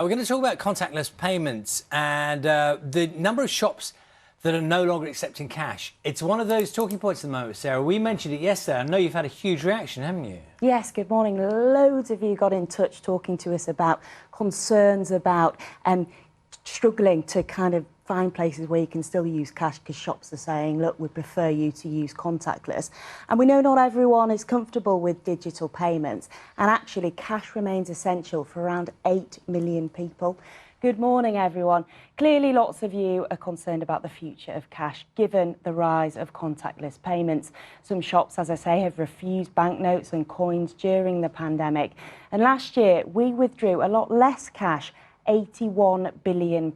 We're going to talk about contactless payments and the number of shops that are no longer accepting cash. It's one of those talking points at the moment, Sarah. We mentioned it yesterday. I know you've had a huge reaction, haven't you? Yes, good morning. Loads of you got in touch talking to us about concerns about struggling to kind of find places where you can still use cash because shops are saying, look, we prefer you to use contactless. And we know not everyone is comfortable with digital payments. And actually, cash remains essential for around 8 million people. Good morning, everyone. Clearly, lots of you are concerned about the future of cash, given the rise of contactless payments. Some shops, as I say, have refused banknotes and coins during the pandemic. And last year, we withdrew a lot less cash, £81 billion.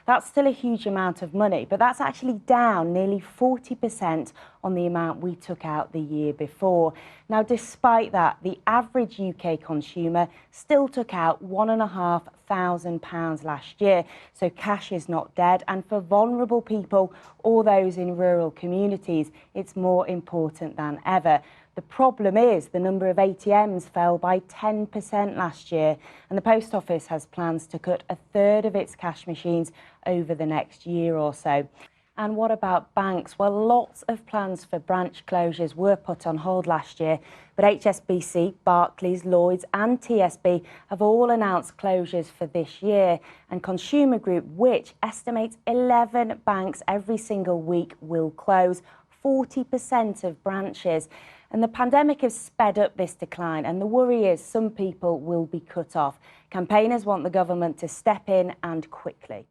That's still a huge amount of money, but that's actually down nearly 40% on the amount we took out the year before. Now, despite that, the average UK consumer still took out £1,500 last year. So cash is not dead. And for vulnerable people or those in rural communities, it's more important than ever. The problem is the number of ATMs fell by 10% last year, and the Post Office has plans to cut a third of its cash machines over the next year or so. And what about banks? Well, lots of plans for branch closures were put on hold last year, but HSBC, Barclays, Lloyds and TSB have all announced closures for this year. And Consumer Group, which estimates 11 banks every single week, will close 40% of branches. And the pandemic has sped up this decline, and the worry is some people will be cut off. Campaigners want the government to step in and quickly.